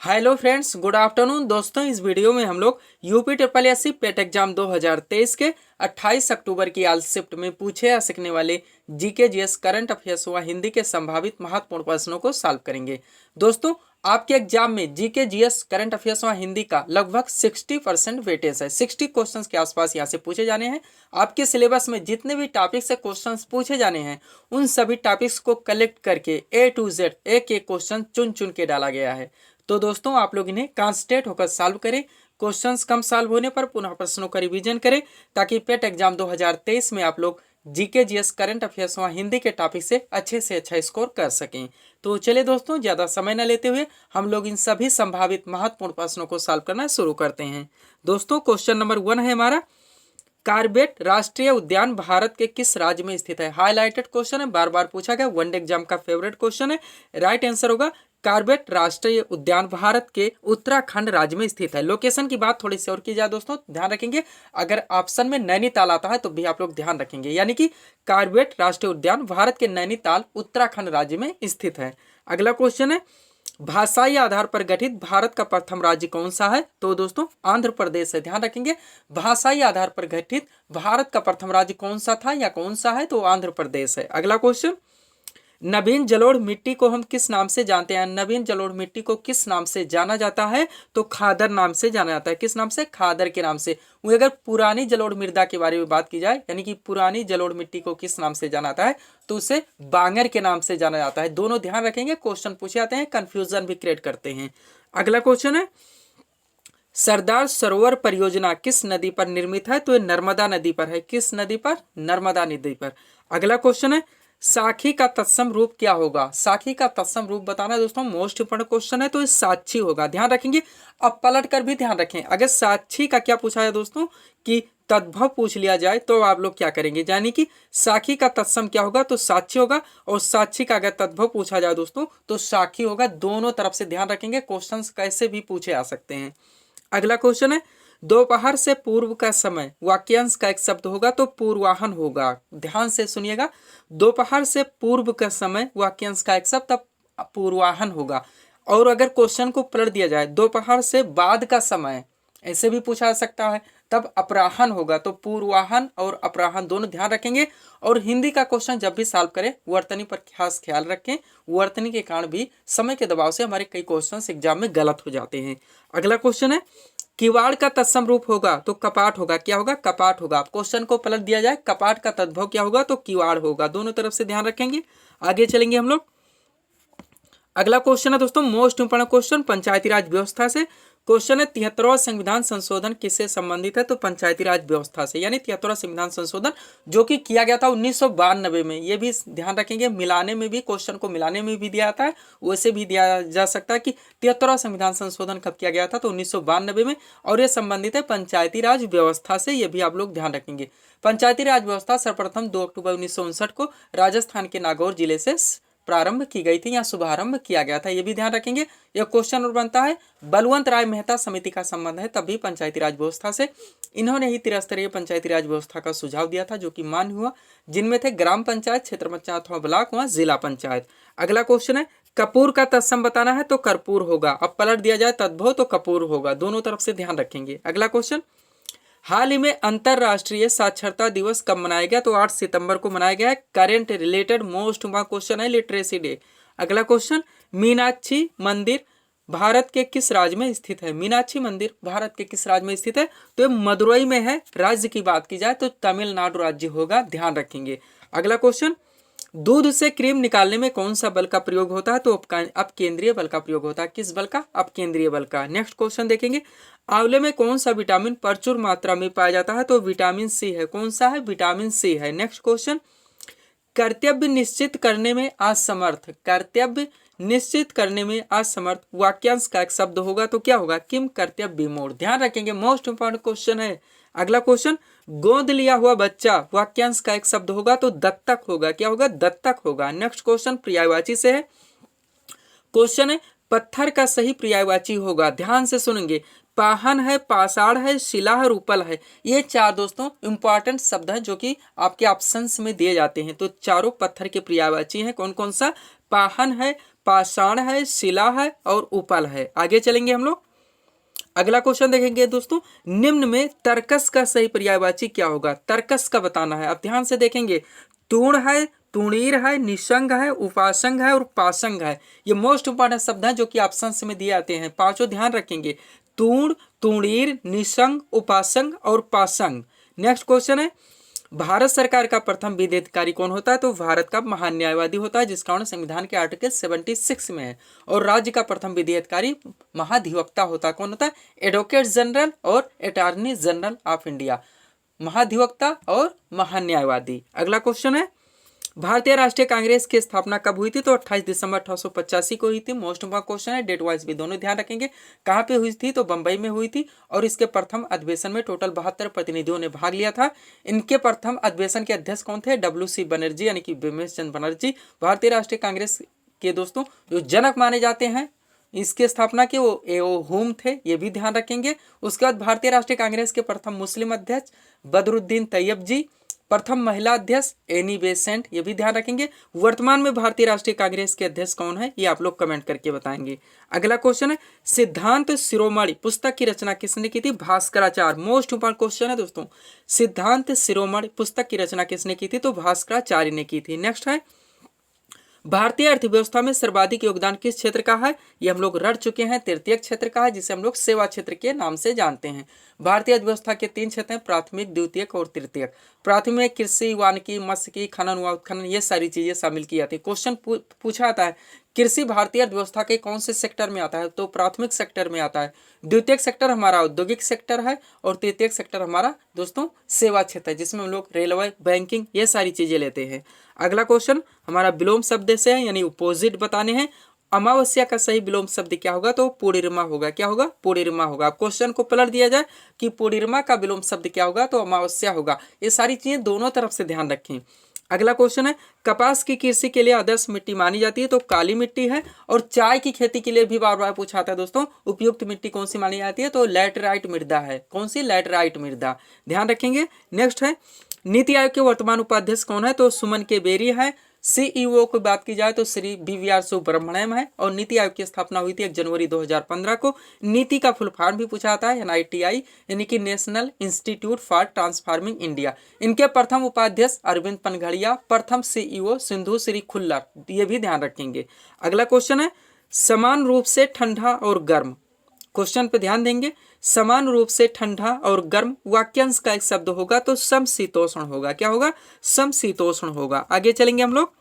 Hello friends, good afternoon. दोस्तों, इस video में हम लोग यूपी ट्रिपल एससी पेट एग्जाम 2023 के 28 अक्टूबर की आज शिफ्ट में पूछे जा सकने वाले जीके जीएस करंट अफेयर्स व हिंदी के संभावित महत्वपूर्ण प्रश्नों को सॉल्व करेंगे। दोस्तों, आपके एग्जाम में जीके जीएस करंट अफेयर्स व हिंदी का लगभग 60% वेटेज है। 60 क्वेश्चंस के आसपास यहाँ से पूछे जाने हैं। आपके सिलेबस में जितने भी टॉपिक से क्वेश्चंस पूछे जाने हैं उन सभी टॉपिक्स को कलेक्ट करके A to Z एक एक क्वेश्चन चुन चुन के डाला गया है। तो दोस्तों, आप लोग इन्हें कॉन्सेंट्रेट होकर सॉल्व करें। क्वेश्चंस कम सॉल्व होने पर पुनः प्रश्नों का रिवीजन करें ताकि पेट एग्जाम 2023 में आप लोग जीके जीएस करंट अफेयर्स व हिंदी के टॉपिक से अच्छा स्कोर कर सकें। तो चलिए दोस्तों, ज़्यादा समय न लेते हुए हम लोग इन सभी संभावित महत्वपूर्ण प्रश्नों को सॉल्व करना शुरू करते हैं। दोस्तों, क्वेश्चन नंबर 1 है हमारा, कार्बेट राष्ट्रीय उद्यान भारत के किस राज्य में स्थित है। हाईलाइटेड क्वेश्चन है, बार बार पूछा गया, वनडे एग्जाम का फेवरेट क्वेश्चन है। राइट आंसर होगा कार्बेट राष्ट्रीय उद्यान भारत के उत्तराखंड राज्य में स्थित है। लोकेशन की बात थोड़ी सी और की जाए दोस्तों, ध्यान रखेंगे। अगर ऑप्शन में नैनीताल आता है तो भी आप लोग ध्यान रखेंगे, यानी कि कार्बेट राष्ट्रीय उद्यान भारत के नैनीताल उत्तराखंड राज्य में स्थित है। अगला क्वेश्चन है, भाषाई आधार पर गठित भारत का प्रथम राज्य कौन सा है। तो दोस्तों, आंध्र प्रदेश है। ध्यान रखेंगे, भाषाई आधार पर गठित भारत का प्रथम राज्य कौन सा था या कौन सा है, तो आंध्र प्रदेश है। अगला क्वेश्चन, नवीन जलोढ़ मिट्टी को हम किस नाम से जानते हैं। नवीन जलोढ़ मिट्टी को किस नाम से जाना जाता है, तो खादर नाम से जाना जाता है। किस नाम से? खादर के नाम से। वही अगर पुरानी जलोढ़ मृदा के बारे में बात की जाए, यानी कि पुरानी जलोढ़ मिट्टी को किस नाम से जाना जाता है, तो उसे बांगर के नाम से जाना जाता है। दोनों ध्यान रखेंगे, क्वेश्चन पूछे जाते हैं, कंफ्यूजन भी क्रिएट करते हैं। अगला क्वेश्चन है, सरदार सरोवर परियोजना किस नदी पर निर्मित है, तो ये नर्मदा नदी पर है। किस नदी पर? नर्मदा नदी पर। अगला क्वेश्चन है, साखी का तत्सम रूप क्या होगा। साखी का तत्सम रूप बताना है दोस्तों, मोस्ट इंपोर्टेंट क्वेश्चन है, तो ये साक्षी होगा। ध्यान रखेंगे। अब पलट कर भी ध्यान रखें, अगर साक्षी का क्या पूछा है दोस्तों कि तद्भव पूछ लिया जाए तो आप लोग क्या करेंगे, यानी कि साखी का तत्सम क्या होगा, तो साक्षी होगा, और साक्षी का अगर तद्भव पूछा जाए दोस्तों तो साखी होगा। दोनों तरफ से ध्यान रखेंगे, क्वेश्चंस कैसे भी पूछे आ सकते हैं। अगला क्वेश्चन है, दोपहर से पूर्व का समय वाक्यांश का एक शब्द होगा, तो पूर्वाहन होगा। ध्यान से सुनिएगा, दोपहर से पूर्व का समय वाक्यांश का एक शब्द पूर्वाहन होगा। और अगर क्वेश्चन को पलट दिया जाए, दोपहर से बाद का समय, ऐसे भी पूछा जा सकता है, तब अपराहन होगा। तो पूर्वाहन और अपराहन दोनों ध्यान रखेंगे। और हिंदी का क्वेश्चन जब भी सॉल्व करें, वर्तनी पर खास ख्याल रखें। वर्तनी के कारण भी समय के दबाव से हमारे कई क्वेश्चंस एग्जाम में गलत हो जाते हैं। अगला क्वेश्चन है, किवाड़ का तत्सम रूप होगा, तो कपाट होगा। क्या होगा? कपाट होगा। क्वेश्चन को पलट दिया जाए, कपाट का तद्भव क्या होगा, तो किवाड़ होगा। दोनों तरफ से ध्यान रखेंगे। आगे चलेंगे हम लोग। अगला क्वेश्चन है दोस्तों, मोस्ट इंपोर्टेंट क्वेश्चन, पंचायती राज व्यवस्था से। क्वेश्चन है, 73वां संविधान संशोधन किससे संबंधित है, तो पंचायती राज व्यवस्था से, यानी 73वां संविधान संशोधन जो कि किया गया था 1992 में। ये भी ध्यान रखेंगे, मिलाने में भी, क्वेश्चन को मिलाने में भी दिया जाता है, वैसे भी दिया जा सकता है कि 73वां संविधान संशोधन कब किया गया था, तो 1992 में। और ये संबंधित है पंचायती राज व्यवस्था से, ये भी आप लोग ध्यान रखेंगे। पंचायती राज व्यवस्था सर्वप्रथम 2 अक्टूबर 1959 को राजस्थान के नागौर जिले से प्रारंभ की गई थी या शुभारंभ किया गया था, ये भी ध्यान रखेंगे। यह क्वेश्चन और बनता है, बलवंत राय मेहता समिति का संबंध है तभी पंचायती राज व्यवस्था से। इन्होंने ही त्रिस्तरीय पंचायती राज व्यवस्था का सुझाव दिया था, जो कि मान्य हुआ, जिनमें थे ग्राम पंचायत, क्षेत्र पंचायत अथवा ब्लॉक व जिला पंचायत। अगला क्वेश्चन है, कपूर का तत्सम बताना है, तो कर्पूर होगा। अब पलट दिया जाए तद्भव, तो कपूर होगा। दोनों तरफ से ध्यान रखेंगे। अगला क्वेश्चन, हाल ही में अंतरराष्ट्रीय साक्षरता दिवस कब मनाया गया, तो 8 सितंबर को मनाया गया है। Current related most important question है, लिटरेसी डे। अगला क्वेश्चन, मीनाक्षी मंदिर भारत के किस राज्य में स्थित है। मीनाक्षी मंदिर भारत के किस राज्य में स्थित है, तो मदुरई में है। राज्य की बात की जाए तो तमिलनाडु राज्य होगा, ध्यान रखेंगे। अगला क्वेश्चन, दूध से क्रीम निकालने में कौन सा बल का प्रयोग होता है, तो अपकेंद्रीय बल का प्रयोग होता है। किस बल का? अपकेंद्रीय बल का। नेक्स्ट क्वेश्चन देखेंगे, आंवले में कौन सा विटामिन प्रचुर मात्रा में पाया जाता है, तो विटामिन सी है। कौन सा है? विटामिन सी है। नेक्स्ट क्वेश्चन, कर्तव्य निश्चित करने में असमर्थ, कर्तव्य निश्चित करने में असमर्थ वाक्यांश का एक शब्द होगा, तो क्या होगा? किम कर्तव्य विमूढ़। ध्यान रखेंगे, मोस्ट इंपोर्टेंट क्वेश्चन है। अगला क्वेश्चन, गोद लिया हुआ बच्चा वाक्यांश का एक शब्द होगा, तो दत्तक होगा। क्या होगा? दत्तक होगा। नेक्स्ट क्वेश्चन पर्यायवाची से है। क्वेश्चन है, पत्थर का सही पर्यायवाची होगा। ध्यान से सुनेंगे, पाहन है, पाषाण है, शिला है, रूपल है। ये चार दोस्तों इंपॉर्टेंट शब्द हैं जो कि आपके ऑप्शंस में दिए जाते हैं। तो चारों पत्थर के पर्यायवाची हैं। कौन कौन सा? पाहन है, पाषाण है, शिला है और उपल है। आगे चलेंगे हम लोग। अगला क्वेश्चन देखेंगे दोस्तों, निम्न में तर्कस का सही पर्यायवाची क्या होगा? तर्कस का बताना है। अब ध्यान से देखेंगे, तूण है, तुणीर है, निशंग है, उपासंग है और पासंग है। ये मोस्ट इंपॉर्टेंट शब्द हैं जो कि ऑप्शन में दिए आते हैं। पांचों ध्यान रखेंगे, तूण, तुणीर, निशंग, उपासंग और पासंग। नेक्स्ट क्वेश्चन है, भारत सरकार का प्रथम विधि अधिकारी कौन होता है? तो भारत का महान न्यायवादी होता है, जिसका वर्णन संविधान के आर्टिकल 76 में है। और राज्य का प्रथम विधि अधिकारी महाधिवक्ता होता है। कौन होता है? एडवोकेट जनरल और अटॉर्नी जनरल ऑफ इंडिया, महाधिवक्ता और महान न्यायवादी। अगला क्वेश्चन है, भारतीय राष्ट्रीय कांग्रेस की स्थापना कब हुई थी? तो 28 दिसंबर 1885 को हुई थी। मोस्ट इंपॉर्टेंट क्वेश्चन है, डेट वाइज भी दोनों ध्यान रखेंगे। कहाँ पे हुई थी? तो बंबई में हुई थी। और इसके प्रथम अधिवेशन में टोटल 72 प्रतिनिधियों ने भाग लिया था। इनके प्रथम अधिवेशन के अध्यक्ष कौन थे? WC बनर्जी यानी कि बिमलेश चंद्र बनर्जी, भारतीय राष्ट्रीय कांग्रेस के दोस्तों जो जनक माने जाते हैं इसके स्थापना के, वो हुम थे, ये भी ध्यान रखेंगे। उसके बाद भारतीय राष्ट्रीय कांग्रेस के प्रथम मुस्लिम अध्यक्ष बदरुद्दीन तैयब जी, प्रथम महिला अध्यक्ष एनी बेसेंट, ये भी ध्यान रखेंगे। वर्तमान में भारतीय राष्ट्रीय कांग्रेस के अध्यक्ष कौन है? ये आप लोग कमेंट करके बताएंगे। अगला क्वेश्चन है, सिद्धांत शिरोमणि पुस्तक की रचना किसने की थी? भास्कराचार्य। मोस्ट इंपॉर्टेंट क्वेश्चन है दोस्तों, सिद्धांत शिरोमणि पुस्तक की रचना किसने की थी? तो भास्कराचार्य ने की थी। नेक्स्ट है, भारतीय अर्थव्यवस्था में सर्वाधिक योगदान किस क्षेत्र का है? ये हम लोग रट चुके हैं, तृतीयक क्षेत्र का है, जिसे हम लोग सेवा क्षेत्र के नाम से जानते हैं। भारतीय अर्थव्यवस्था के 3 क्षेत्र हैं, प्राथमिक, द्वितीयक और तृतीयक। प्राथमिक कृषि, वानिकी, मत्स्यिकी, खनन व उत्खनन, ये सारी चीजें शामिल की जाती है। क्वेश्चन पूछा जाता है, कृषि भारतीय अर्थव्यवस्था के कौन से सेक्टर में आता है? तो प्राथमिक सेक्टर में आता है। द्वितीयक सेक्टर हमारा औद्योगिक सेक्टर है और तृतीयक सेक्टर हमारा दोस्तों सेवा क्षेत्र है, जिसमें हम लोग रेलवे, बैंकिंग, ये सारी चीजें लेते हैं। अगला क्वेश्चन हमारा विलोम शब्द से है, यानी अपोजिट बताने हैं। अमावस्या का सही विलोम शब्द क्या होगा? तो पूर्णिमा होगा। क्या होगा? पूर्णिमा होगा। क्वेश्चन को पलट दिया जाए कि पूर्णिमा का विलोम शब्द क्या होगा? तो अमावस्या होगा। ये सारी चीजें दोनों तरफ से ध्यान रखें। अगला क्वेश्चन है, कपास की कृषि के लिए आदर्श मिट्टी मानी जाती है? तो काली मिट्टी है। और चाय की खेती के लिए भी बार बार पूछा जाता है दोस्तों, उपयुक्त मिट्टी कौन सी मानी जाती है? तो लैटराइट मृदा है। कौन सी? लैटराइट मृदा, ध्यान रखेंगे। नेक्स्ट है, नीति आयोग के वर्तमान उपाध्यक्ष कौन है? तो सुमन के बेरी है। CEO की बात की जाए तो श्री BVR सुब्रमण्यम है। और नीति आयोग की स्थापना हुई थी 1 जनवरी 2015 को। नीति का फुल फॉर्म भी पूछा जाता है, NITI यानी कि national institute for transforming India. इनके प्रथम उपाध्यक्ष अरविंद पनघड़िया, प्रथम CEO सिंधु श्री खुल्लर, ये भी ध्यान रखेंगे। अगला क्वेश्चन है, समान रूप से ठंडा और गर्म, क्वेश्चन पे ध्यान देंगे। समान रूप से ठंडा और गर्म वाक्यांश का एक शब्द होगा तो समशीतोष्ण होगा। क्या होगा? समशीतोष्ण होगा। आगे चलेंगे हम लोग।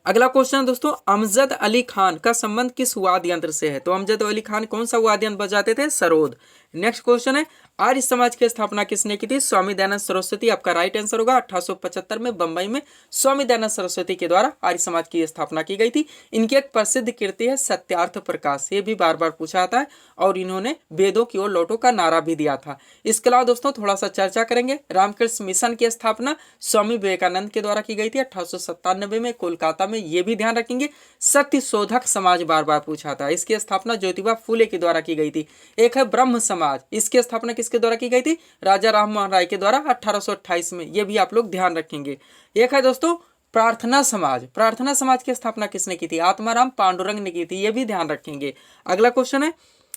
अगला क्वेश्चन दोस्तों, अमजद अली खान का संबंध किस वाद्य यंत्र से है? तो अमजद अली खान कौन सा वाद्य यंत्र बजाते थे? सरोद। नेक्स्ट क्वेश्चन है, आर्य समाज की स्थापना किसने की थी? स्वामी दयानंद सरस्वती। आपका राइट आंसर होगा। 1875 में बंबई में स्वामी दयानंद सरस्वती के द्वारा आर्य समाज की स्थापना की गई थी। इनकी एक प्रसिद्ध कृति है सत्यार्थ प्रकाश, ये भी बार बार पूछा जाता है। और इन्होंने वेदों की ओर लौटो का नारा भी दिया था। इसके अलावा दोस्तों थोड़ा सा चर्चा करेंगे, रामकृष्ण मिशन की स्थापना स्वामी विवेकानंद के द्वारा की गई थी 1897 में कोलकाता में, ये भी ध्यान रखेंगे। सत्य शोधक समाज बार बार पूछा था, इसकी स्थापना ज्योतिबा फूले के द्वारा की गई थी। एक है ब्रह्म समाज, इसकी स्थापना किसके द्वारा की गई थी? राजा राम मोहन राय के द्वारा 1828 में, ये भी आप लोग ध्यान रखेंगे। एक है दोस्तों प्रार्थना समाज, प्रार्थना समाज की स्थापना किसने की थी? आत्माराम पांडुरंग ने की थी, ये भी ध्यान रखेंगे। अगला क्वेश्चन है,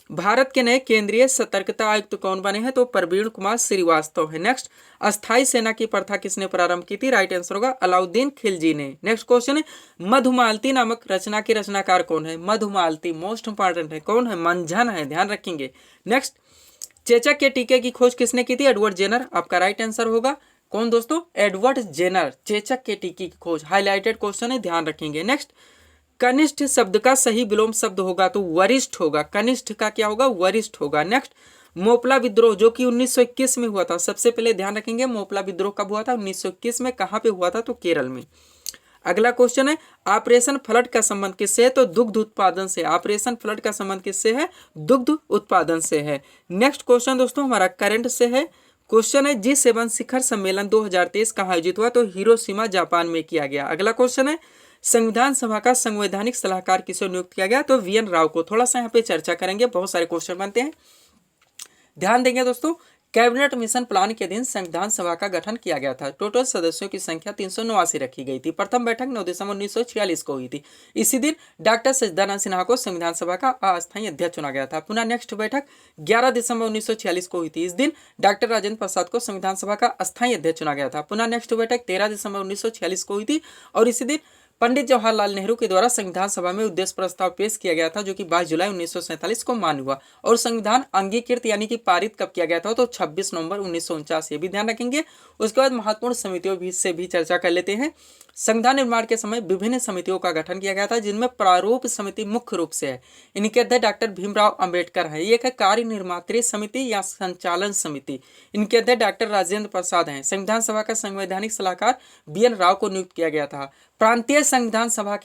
भारत के नए केंद्रीय सतर्कता आयुक्त कौन बने हैं? तो प्रवीण कुमार श्रीवास्तव है। नेक्स्ट, अस्थाई सेना की प्रथा किसने प्रारंभ की थी? राइट आंसर होगा अलाउद्दीन खिलजी ने। नेक्स्ट क्वेश्चन है, मधुमालती नामक रचना के रचनाकार कौन है? मधुमालती मोस्ट इंपॉर्टेंट है। कौन है? मंझन है, ध्यान रखेंगे। नेक्स्ट, चेचक के टीके की खोज किसने की थी? Edward Jenner. आपका राइट आंसर होगा कौन दोस्तों? Edward Jenner. चेचक के टीके की खोज, हाईलाइटेड क्वेश्चन है, ध्यान रखेंगे। नेक्स्ट, कनिष्ठ शब्द का सही विलोम शब्द होगा तो वरिष्ठ होगा। कनिष्ठ का क्या होगा? वरिष्ठ होगा। नेक्स्ट, मोपला विद्रोह जो कि 1921 में हुआ था, सबसे पहले ध्यान रखेंगे मोपला विद्रोह कब हुआ था? 1921 में। कहां पे हुआ था? तो केरल में। अगला क्वेश्चन है, ऑपरेशन फ्लड का संबंध किससे है? तो दुग्ध उत्पादन से। ऑपरेशन फ्लड का संबंध किससे है? दुग्ध उत्पादन से है। नेक्स्ट क्वेश्चन दोस्तों हमारा करंट से है। क्वेश्चन है, G7 शिखर सम्मेलन 2023 कहाँ आयोजित हुआ? तो हिरोशिमा जापान में किया गया। अगला क्वेश्चन है, संविधान सभा का संवैधानिक सलाहकार किसे नियुक्त किया गया? तो VN राव को। थोड़ा सा यहाँ पे चर्चा करेंगे, बहुत सारे क्वेश्चन बनते हैं, ध्यान देंगे दोस्तों। कैबिनेट मिशन प्लान के दिन संविधान सभा का गठन किया गया था। टोटल सदस्यों की संख्या 389 रखी गई थी। प्रथम बैठक 9 दिसंबर 1946 को हुई थी। इसी दिन डॉक्टर सच्चिदानंद सिन्हा को संविधान सभा का अस्थायी अध्यक्ष चुना गया था। पुनः नेक्स्ट बैठक 11 दिसंबर 1946 को हुई थी। इस दिन डॉक्टर राजेंद्र प्रसाद को संविधान सभा का अस्थायी अध्यक्ष चुना गया था। पुनः नेक्स्ट बैठक 13 दिसंबर 1946 को हुई थी और इसी दिन पंडित जवाहरलाल नेहरू के द्वारा संविधान सभा में उद्देश्य प्रस्ताव पेश किया गया था, जो कि 22 जुलाई 1947 को मान्य हुआ। और संविधान अंगीकृत यानी कि पारित कब किया गया था, तो 26 नवंबर 1949। ये भी ध्यान रखेंगे। उसके बाद महत्वपूर्ण समितियों से भी चर्चा कर लेते हैं। संविधान निर्माण के समय विभिन्न समितियों का गठन किया गया था, जिनमें प्रारूप समिति मुख्य रूप से है। इनके अध्यक्ष डॉक्टर भीमराव अंबेडकर है। एक है कार्य निर्मात्री समिति या संचालन समिति। इनके अध्यक्ष डॉक्टर राजेंद्र प्रसाद हैं। संविधान सभा का संवैधानिक सलाहकार BN राव को नियुक्त किया गया था। प्रांतीय संविधान सभा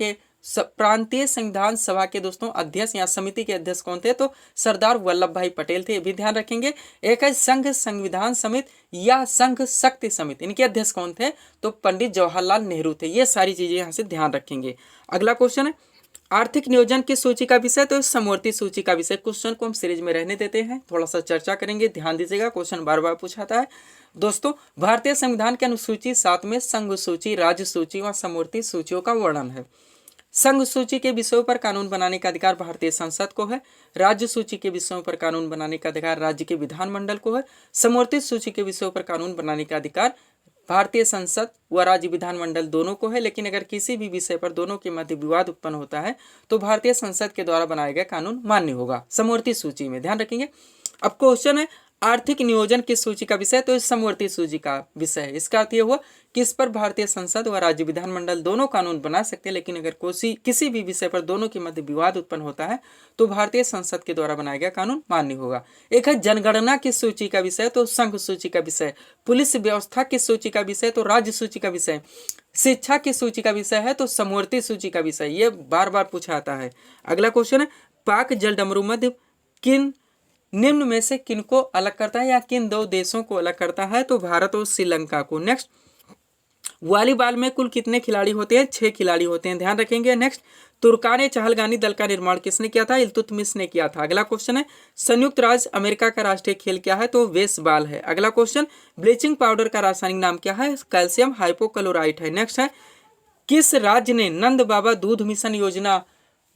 के दोस्तों अध्यक्ष या समिति के अध्यक्ष कौन थे, तो सरदार वल्लभ भाई पटेल थे। ये भी ध्यान रखेंगे। एक है संघ संविधान समिति या संघ शक्ति समिति। इनके अध्यक्ष कौन थे, तो पंडित जवाहरलाल नेहरू थे। ये सारी चीजें यहाँ से ध्यान रखेंगे। अगला क्वेश्चन है आर्थिक नियोजन की सूची का विषय, तो समवर्ती सूची का विषय। क्वेश्चन को हम सीरीज में रहने देते हैं, थोड़ा सा चर्चा करेंगे, ध्यान दीजिएगा। क्वेश्चन बार बार पूछाता है दोस्तों। भारतीय संविधान के अनुसूची 7 में संघ सूची, राज्य सूची व समवर्ती सूचियों का वर्णन है। संघ सूची के विषयों पर कानून बनाने का अधिकार भारतीय संसद को है। राज्य सूची के विषयों पर कानून बनाने का अधिकार राज्य के विधानमंडल को है। समवर्ती सूची के विषयों पर कानून बनाने का अधिकार भारतीय संसद व राज्य विधानमंडल दोनों को है। लेकिन अगर किसी भी विषय पर दोनों के मध्य विवाद उत्पन्न होता है तो भारतीय संसद के द्वारा बनाया गया कानून मान्य होगा समवर्ती सूची में। ध्यान रखेंगे। अब क्वेश्चन है आर्थिक नियोजन किस सूची का विषय, तो इस समवर्ती सूची का विषय है। इसका अर्थ यह हुआ कि इस पर भारतीय संसद व राज्य विधानमंडल दोनों कानून बना सकते हैं, लेकिन अगर किसी भी विषय पर दोनों के मध्य विवाद उत्पन्न होता है तो भारतीय संसद के द्वारा बनाया गया कानून मान्य होगा। एक है जनगणना किस सूची का विषय, तो संघ सूची का विषय। पुलिस व्यवस्था किस सूची का विषय, तो राज्य सूची का विषय। शिक्षा किस सूची का विषय है, तो समवर्ती सूची का विषय। ये बार बार पूछा आता है। अगला क्वेश्चन है पाक जलडमरू मध्य किन निम्न में से किनको अलग करता है या किन 2 देशों को अलग करता है, तो भारत और श्रीलंका को। नेक्स्ट वॉलीबॉल में कुल कितने खिलाड़ी होते हैं, 6 खिलाड़ी होते हैं। ध्यान रखेंगे। नेक्स्ट तुर्काने चहलगानी दल का निर्माण किसने किया था, इल्तुतमिश ने किया था। अगला क्वेश्चन है संयुक्त राज्य अमेरिका का राष्ट्रीय खेल क्या है, तो बेसबॉल है। अगला क्वेश्चन ब्लीचिंग पाउडर का रासायनिक नाम क्या है, कैल्शियम हाइपोक्लोराइट है। नेक्स्ट है किस राज्य ने नंद बाबा दूध मिशन योजना,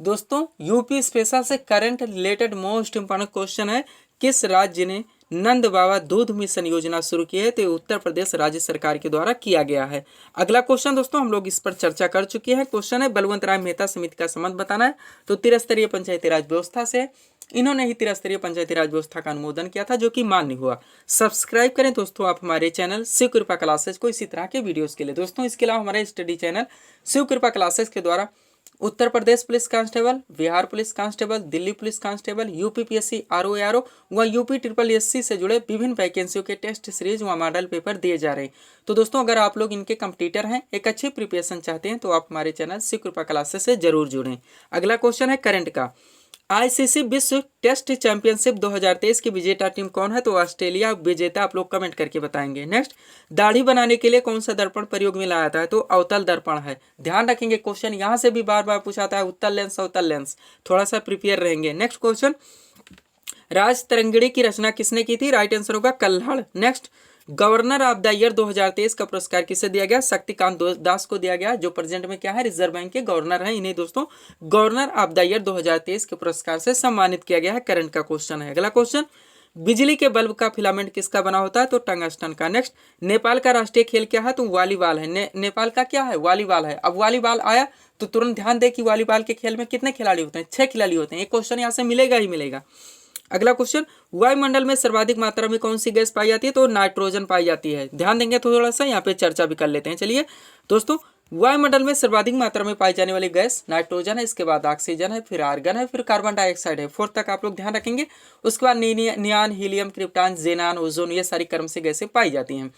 दोस्तों यूपी स्पेशल से current related most important question है, किस राज्य ने नंद बाबा दूध मिशन योजना शुरू की है, तो उत्तर प्रदेश राज्य सरकार के द्वारा किया गया है। अगला क्वेश्चन दोस्तों हम लोग इस पर चर्चा कर चुके हैं। क्वेश्चन है बलवंत राय मेहता समिति का संबंध बताना है, तो त्रिस्तरीय पंचायती राज व्यवस्था से। इन्होंने ही त्रिस्तरीय पंचायती राज व्यवस्था का अनुमोदन किया था, जो कि मान्य हुआ। सब्सक्राइब करें दोस्तों आप हमारे चैनल शिव कृपा क्लासेस को इसी तरह के वीडियोस के लिए। दोस्तों इसके अलावा हमारे स्टडी चैनल शिव कृपा क्लासेस के द्वारा Uttar Pradesh police constable, Bihar police constable, Delhi police constable, UPPSC RO व UPSSC से जुड़े विभिन्न वैकेंसियों के टेस्ट सीरीज व मॉडल पेपर दिए जा रहे हैं। तो दोस्तों अगर आप लोग इनके कंप्लीटर हैं, एक अच्छी प्रिपरेशन चाहते हैं, तो आप हमारे चैनल शिव कृपा क्लासेस से जरूर जुड़ें। अगला क्वेश्चन है करंट का। ICC विश्व टेस्ट चैंपियनशिप 2023 की विजेता टीम कौन है, तो ऑस्ट्रेलिया विजेता। आप लोग कमेंट करके बताएंगे। नेक्स्ट दाढ़ी बनाने के लिए कौन सा दर्पण प्रयोग में लाया था, तो अवतल दर्पण है। ध्यान रखेंगे क्वेश्चन यहाँ से भी बार बार पूछाता है, उत्तल लेंस अवतल लेंस, थोड़ा सा प्रिपेयर रहेंगे। नेक्स्ट क्वेश्चन राज तरंगिणी की रचना किसने की थी, राइट आंसर होगा कल्हड़। Next governor of the year 2023 का पुरस्कार किसे दिया गया, शक्तिकांत दास को दिया गया, जो प्रेजेंट में क्या है रिजर्व बैंक के गवर्नर हैं। इन्हें दोस्तों गवर्नर ऑफ द ईयर 2023 के पुरस्कार से सम्मानित किया गया है। करंट का क्वेश्चन है। अगला क्वेश्चन बिजली के बल्ब का फिलामेंट किसका बना होता है, तो टंगस्टन का। नेक्स्ट नेपाल का राष्ट्रीय खेल क्या है, तो वॉलीबॉल है। नेपाल का क्या है, वॉलीबॉल है। अब वॉलीबॉल आया तो तुरंत ध्यान दे कि वॉलीबॉल के खेल में कितने खिलाड़ी होते हैं, 6 खिलाड़ी होते हैं। एक क्वेश्चन यहाँ से मिलेगा ही मिलेगा। अगला क्वेश्चन वायुमंडल में सर्वाधिक मात्रा में कौन सी गैस पाई जाती है, तो नाइट्रोजन पाई जाती है। ध्यान देंगे तो थोड़ा सा यहाँ पे चर्चा भी कर लेते हैं। चलिए दोस्तों वायुमंडल में सर्वाधिक मात्रा में पाई जाने वाली गैस नाइट्रोजन है, इसके बाद ऑक्सीजन है, फिर आर्गन है, फिर कार्बन डाइऑक्साइड है। 4 तक आप लोग ध्यान रखेंगे। उसके बाद नियान, हीलियम, क्रिप्टॉन, जेनान, ओजोन, ये सारी क्रम से गैसें पाई जाती हैं।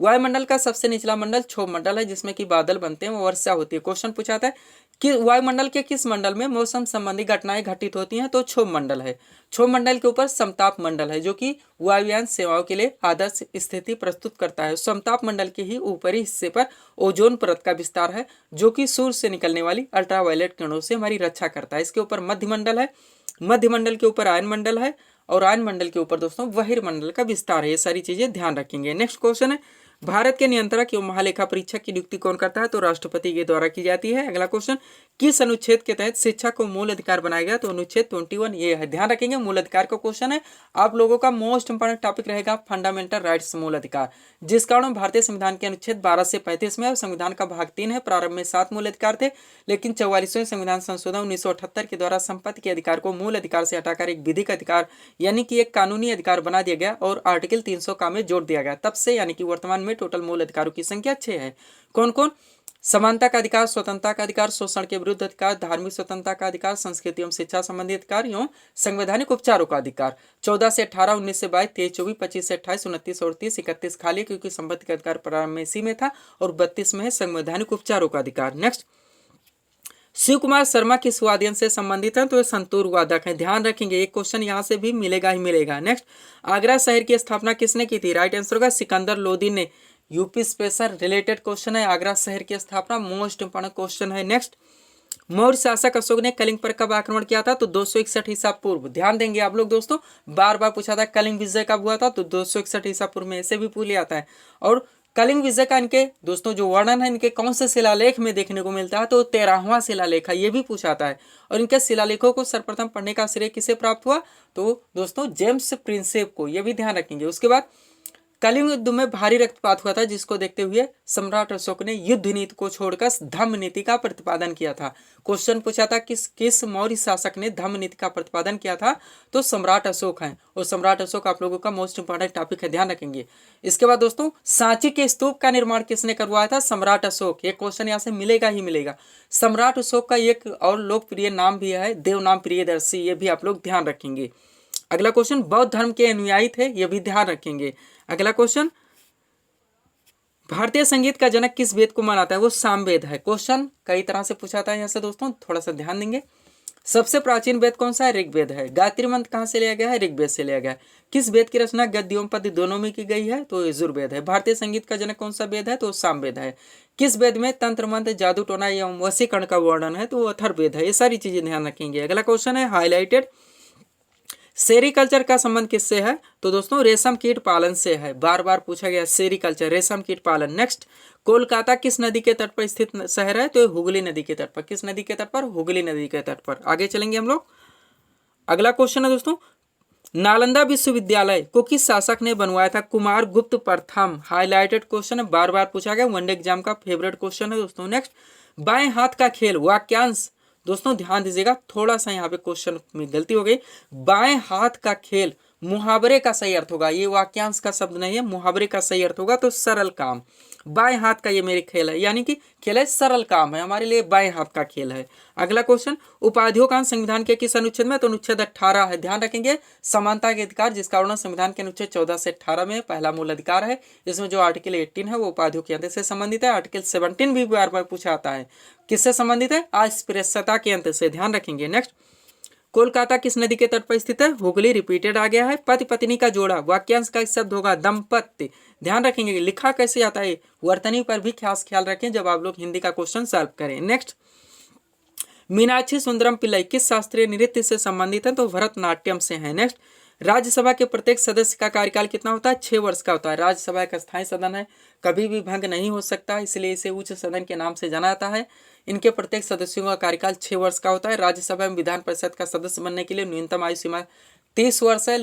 वायुमंडल का सबसे निचला मंडल क्षोभ मंडल है, जिसमें कि बादल बनते हैं, वर्षा होती है। क्वेश्चन पूछाता है कि वायुमंडल के किस मंडल में मौसम संबंधी घटनाएं घटित होती हैं, तो क्षोभ मंडल है। क्षोभ मंडल के ऊपर समताप मंडल है, जो कि वायुयान सेवाओं के लिए आदर्श स्थिति प्रस्तुत करता है। समताप मंडल के ही ऊपरी हिस्से पर ओजोन परत का विस्तार है, जो कि सूर्य से निकलने वाली अल्ट्रावायलेट किरणों से हमारी रक्षा करता है। इसके ऊपर मध्यमंडल है, मध्यमंडल के ऊपर आयन मंडल है, और आयन मंडल के ऊपर दोस्तों बहिर्मंडल का विस्तार है। ये सारी चीजें ध्यान रखेंगे। नेक्स्ट क्वेश्चन है, भारत के नियंत्रक एवं महालेखा परीक्षक की नियुक्ति कौन करता है? तो राष्ट्रपति के द्वारा की जाती है। अगला क्वेश्चन, किस अनुच्छेद के तहत शिक्षा को मूल अधिकार बनाया गया? तो अनुच्छेद 21 ये है। ध्यान रखेंगे, मूल अधिकार का क्वेश्चन है। आप लोगों का मोस्ट इंपोर्टेंट टॉपिक रहेगा फंडामेंटल राइट्स, मूल अधिकार, जिस कारण भारतीय संविधान के अनुच्छेद 12 से 35 में संविधान का भाग 3 है। प्रारंभ में 7 मूल अधिकार थे, लेकिन 44वें संविधान संशोधन 1978 के द्वारा संपत्ति के अधिकार को मूल अधिकार से हटाकर एक विधिक अधिकार यानी कि एक कानूनी अधिकार बना दिया गया और आर्टिकल 300 का में जोड़ दिया गया। तब से यानी कि वर्तमान में टोटल मूल अधिकारों की संख्या 6 है। कौन कौन? समानता का अधिकार, स्वतंत्रता का अधिकार, शोषण के विरुद्ध अधिकार, धार्मिक स्वतंत्रता का अधिकार, संस्कृति एवं शिक्षा संबंधी अधिकार एवं संवैधानिक उपचारों का अधिकार। 14 से 18, 19 से 22, 23, 24, 25 से 28, 29 और 30, 31 खाली, क्योंकि संपत्ति का अधिकार प्रारंभ में इसी में था, और 32 में है संवैधानिक उपचारों का अधिकार। नेक्स्ट, शिव कुमार शर्मा किस वाद्यन से संबंधित है? तो ये संतूर वादक है। ध्यान रखेंगे, एक क्वेश्चन यहाँ से भी मिलेगा ही मिलेगा। नेक्स्ट, आगरा शहर की स्थापना किसने की थी? राइट आंसर होगा सिकंदर लोदी ने। यूपी स्पेशल रिलेटेड क्वेश्चन है, आगरा शहर की स्थापना मोस्ट इंपोर्टेंट क्वेश्चन है। नेक्स्ट, मौर्य शासक अशोक ने कलिंग पर कब आक्रमण किया था? तो 261 ईसा पूर्व। ध्यान देंगे आप लोग दोस्तों, बार बार पूछा था कलिंग विजय कब हुआ था? तो 261 ईसा पूर्व में, ऐसे भी पूछ लिया आता है। और कलिंग विजय का इनके दोस्तों जो वर्णन है इनके कौन से शिलालेख में देखने को मिलता है? तो 13वां शिलालेख है, ये भी पूछाता है। और इनके शिलालेखों को सर्वप्रथम पढ़ने का श्रेय किसे प्राप्त हुआ? तो दोस्तों जेम्स प्रिंसेप को, ये भी ध्यान रखेंगे। उसके बाद कलिंग युद्ध में भारी रक्तपात हुआ था, जिसको देखते हुए सम्राट अशोक ने युद्ध नीति को छोड़कर धम्म नीति का प्रतिपादन किया था। क्वेश्चन पूछा था किस मौर्य शासक ने धम्म नीति का प्रतिपादन किया था? तो सम्राट अशोक हैं। और सम्राट अशोक आप लोगों का मोस्ट इंपोर्टेंट टॉपिक है, ध्यान रखेंगे। इसके बाद दोस्तों, सांची के स्तूप का निर्माण किसने करवाया था? सम्राट अशोक। ये क्वेश्चन यहाँ से मिलेगा ही मिलेगा। सम्राट अशोक का एक और लोकप्रिय नाम भी है देवनाम प्रियदर्शी, ये भी आप लोग ध्यान रखेंगे। अगला क्वेश्चन, बौद्ध धर्म के अनुयायी थे, ये भी ध्यान रखेंगे। अगला क्वेश्चन, भारतीय संगीत का जनक किस वेद को मानाता है? वो सामवेद है। क्वेश्चन कई तरह से पूछा था यहाँ से दोस्तों, थोड़ा सा ध्यान देंगे। सबसे प्राचीन वेद कौन सा है? ऋग्वेद है। गायत्री मंत्र कहाँ से लिया गया है? ऋग्वेद से लिया गया है। किस वेद की रचना गद्य एवं पद्य दोनों में की गई है? तो यजुर्वेद है। भारतीय संगीत का जनक कौन सा वेद है? तो सामवेद है। किस वेद में तंत्र मंत्र, जादू टोना एवं वशीकरण का वर्णन है? तो अथर्ववेद है। ये सारी चीजें ध्यान रखेंगे। अगला क्वेश्चन है हाईलाइटेड, सेरीकल्चर का संबंध किससे है? तो दोस्तों रेशम कीट पालन से है। बार बार पूछा गया सेरीकल्चर, रेशम कीट पालन। नेक्स्ट, कोलकाता किस नदी के तट पर स्थित शहर है? तो हुगली नदी के तट पर। किस नदी के तट पर? हुगली नदी के तट पर। आगे चलेंगे हम लोग। अगला क्वेश्चन है दोस्तों, नालंदा विश्वविद्यालय को किस शासक ने बनवाया था? कुमार गुप्त प्रथम। हाईलाइटेड क्वेश्चन है, बार बार पूछा गया, वनडे एग्जाम का फेवरेट क्वेश्चन है दोस्तों। नेक्स्ट, बाएं हाथ का खेल वाक्यांश। दोस्तों ध्यान दीजिएगा, थोड़ा सा यहाँ पे क्वेश्चन में गलती हो गई। बाएं हाथ का खेल मुहावरे का सही अर्थ होगा, ये वाक्यांश का शब्द नहीं है, मुहावरे का सही अर्थ होगा। तो सरल काम, बाएं हाथ का ये मेरे खेल है, यानी कि खेल है, सरल काम है हमारे लिए, बाएं हाथ का खेल है। अगला क्वेश्चन, उपाधियों का संविधान के किस अनुच्छेद में? तो अनुच्छेद 18 है। ध्यान रखेंगे, समानता के अधिकार, जिसका वर्णन संविधान के अनुच्छेद 14 से 18 में पहला मूल अधिकार है। इसमें जो आर्टिकल 18 है वो उपाधियों के अंत से संबंधित है। आर्टिकल 17 भी बार बार पूछा आता है, किससे संबंधित है? अस्पृश्यता के अंत से। ध्यान रखेंगे। नेक्स्ट, कोलकाता किस नदी के तट पर स्थित है? हुगली। रिपीटेड आ गया है। पति पत्नी का जोड़ा, वाक्यांश का शब्द होगा दंपत्ति। ध्यान रखेंगे, लिखा कैसे आता है, वर्तनी पर भी खास ख्याल रखें जब आप लोग हिंदी का क्वेश्चन सॉल्व करें। नेक्स्ट, मीनाक्षी सुंदरम पिल्लई किस शास्त्रीय नृत्य से संबंधित है? तो भरतनाट्यम से है। नेक्स्ट, राज्यसभा के प्रत्येक सदस्य का कार्यकाल कितना होता है? 6 वर्ष का होता है। राज्यसभा एक स्थायी सदन है, कभी भी भंग नहीं हो सकता, इसलिए इसे उच्च सदन के नाम से जाना जाता है। इनके प्रत्येक सदस्यों का कार्यकाल 6 वर्ष का होता है। राज्यसभा में विधान परिषद का सदस्य बनने के लिए न्यूनतम आयु सीमा 30 वर्ष है।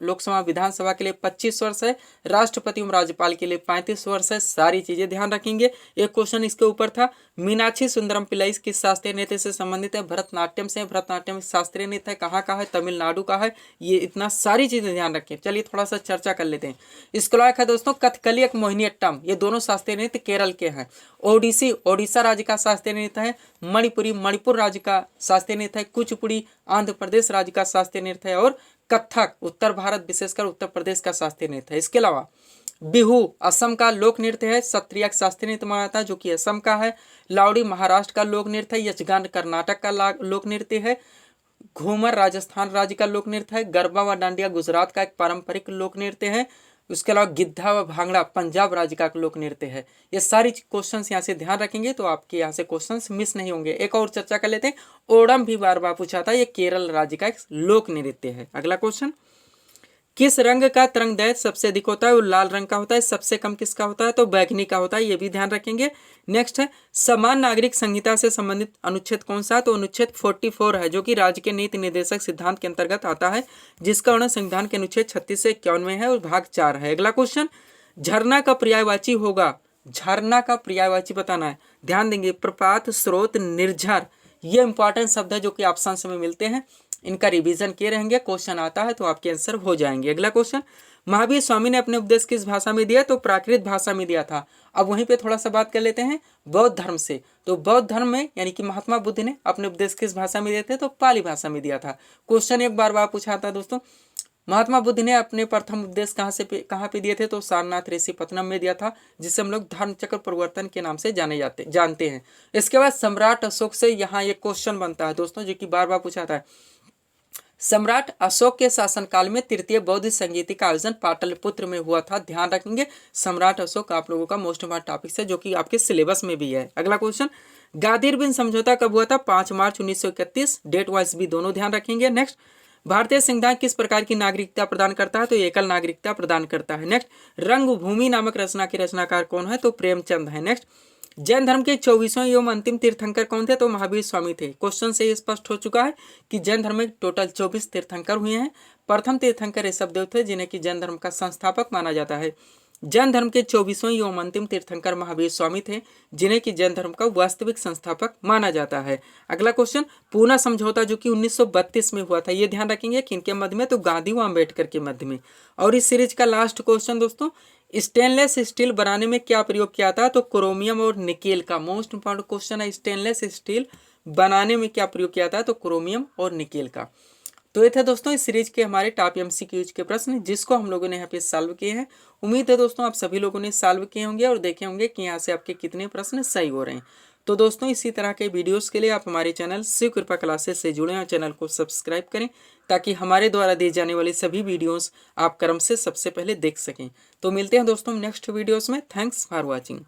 लोकसभा विधानसभा के लिए 25 वर्ष है। राष्ट्रपति एवं राज्यपाल के लिए 35 वर्ष है। सारी चीजें ध्यान रखेंगे। एक क्वेश्चन इसके ऊपर था, मीनाक्षी सुंदरम पिल्लई किस शास्त्रीय नृत्य से संबंधित है? भरतनाट्यम से। भरतनाट्यम शास्त्रीय नृत्य है, कहाँ का है? तमिलनाडु का है। ये इतना सारी चीजें ध्यान रखें। चलिए थोड़ा सा चर्चा कर लेते हैं। इसके लायक है दोस्तों कथकली एक मोहिनीअट्टम, ये दोनों शास्त्रीय नृत्य केरल के हैं। ओडिसी ओडिशा राज्य का शास्त्रीय नृत्य है। मणिपुरी मणिपुर राज्य का शास्त्रीय नृत्य है। कुचिपुड़ी आंध्र प्रदेश राज्य का शास्त्रीय नृत्य है। और कथक उत्तर भारत विशेषकर उत्तर प्रदेश का शास्त्रीय नृत्य है। इसके अलावा बिहू असम का लोक नृत्य है। सत्रिया शास्त्रीय नृत्य माना जाता है जो कि असम का है। लावड़ी महाराष्ट्र का लोक नृत्य है। यक्षगान कर्नाटक का लोक नृत्य है। घूमर राजस्थान राज्य का लोक नृत्य है। गरबा व डांडिया गुजरात का एक पारंपरिक लोक नृत्य है। उसके अलावा गिद्धा व भांगड़ा पंजाब राज्य का लोक नृत्य है। ये सारी क्वेश्चंस यहाँ से ध्यान रखेंगे तो आपके यहाँ से क्वेश्चंस मिस नहीं होंगे। एक और चर्चा कर लेते हैं, ओणम भी बार बार पूछा था, ये केरल राज्य का एक लोक नृत्य है। अगला क्वेश्चन, किस रंग का तरंगदैर्घ्य सबसे अधिक होता है? वो लाल रंग का होता है। सबसे कम किसका होता है? तो बैगनी का होता है, ये भी ध्यान रखेंगे। नेक्स्ट है, समान नागरिक संहिता से संबंधित अनुच्छेद कौन सा? तो अनुच्छेद 44 है, जो कि राज्य के नीति निर्देशक सिद्धांत के अंतर्गत आता है, जिसका वर्णन संविधान के अनुच्छेद 36 से 51 में है और भाग 4 है। अगला क्वेश्चन, झरना का पर्यायवाची होगा, झरना का पर्यायवाची बताना है। ध्यान देंगे, प्रपात, स्रोत, निर्झर, ये इंपॉर्टेंट शब्द है जो कि ऑप्शन में मिलते हैं, इनका रिवीजन किए रहेंगे, क्वेश्चन आता है तो आपके आंसर हो जाएंगे। अगला क्वेश्चन, महावीर स्वामी ने अपने उपदेश किस भाषा में दिया? तो प्राकृत भाषा में दिया था। अब वहीं पे थोड़ा सा बात कर लेते हैं बौद्ध धर्म से। तो बौद्ध धर्म में यानी कि महात्मा बुद्ध ने अपने उपदेश किस भाषा में दिए थे? तो पाली भाषा में दिया था। क्वेश्चन एक बार पूछा था दोस्तों, महात्मा बुद्ध ने अपने प्रथम उपदेश कहाँ पे दिए थे? तो सारनाथ ऋषिपत्तनम में दिया था, जिसे हम लोग धर्मचक्र परिवर्तन के नाम से जानते हैं। इसके बाद सम्राट अशोक से यहाँ एक क्वेश्चन बनता है दोस्तों, जो कि बार बार पूछा था। सम्राट अशोक के शासनकाल में तृतीय बौद्ध संगीति का आयोजन पाटलिपुत्र में हुआ था। ध्यान रखेंगे, सम्राट अशोक आप लोगों का मोस्ट इम्पोर्टेंट टॉपिक है, जो कि आपके सिलेबस में भी है। अगला क्वेश्चन, गादिर-बिन समझौता कब हुआ था? 5 मार्च 1931, डेट वाइज भी दोनों ध्यान रखेंगे। नेक्स्ट, भारतीय संविधान किस प्रकार की नागरिकता प्रदान करता है? तो एकल नागरिकता प्रदान करता है। नेक्स्ट, रंगभूमि नामक रचना के रचनाकार कौन है? तो प्रेमचंद है। नेक्स्ट, जैन धर्म के 24वें एवं अंतिम तीर्थंकर कौन थे? तो महावीर स्वामी थे। क्वेश्चन से ये स्पष्ट हो चुका है कि जैन धर्म में टोटल 24 तीर्थंकर हुए हैं। प्रथम तीर्थंकर ऋषभदेव थे, जिन्हें कि जैन धर्म का संस्थापक माना जाता है। जैन धर्म के 24वें एवं अंतिम तीर्थंकर महावीर स्वामी थे, जिन्हें कि जैन धर्म का वास्तविक संस्थापक माना जाता है। अगला क्वेश्चन, पूना समझौता जो कि 1932 में हुआ था, ये ध्यान रखेंगे किनके मध्य में? तो गांधी व अम्बेडकर के मध्य में। और इस सीरीज का लास्ट क्वेश्चन दोस्तों, स्टेनलेस स्टील बनाने में क्या प्रयोग किया था? तो क्रोमियम और निकेल का। मोस्ट इंपॉर्टेंट क्वेश्चन है, स्टेनलेस स्टील बनाने में क्या प्रयोग किया था? तो क्रोमियम और निकेल का। तो ये थे दोस्तों इस सीरीज के हमारे टॉप एमसीक्यूज के प्रश्न, जिसको हम लोगों ने यहाँ पे सॉल्व किए हैं। उम्मीद है दोस्तों आप सभी लोगों ने सॉल्व किए होंगे और देखे होंगे कि यहाँ से आपके कितने प्रश्न सही हो रहे हैं। तो दोस्तों इसी तरह के वीडियोस के लिए आप हमारे चैनल शिव कृपा क्लासेस से जुड़े और चैनल को सब्सक्राइब करें, ताकि हमारे द्वारा दी जाने वाली सभी वीडियोस आप क्रम से सबसे पहले देख सकें। तो मिलते हैं दोस्तों नेक्स्ट वीडियोस में। Thanks for watching.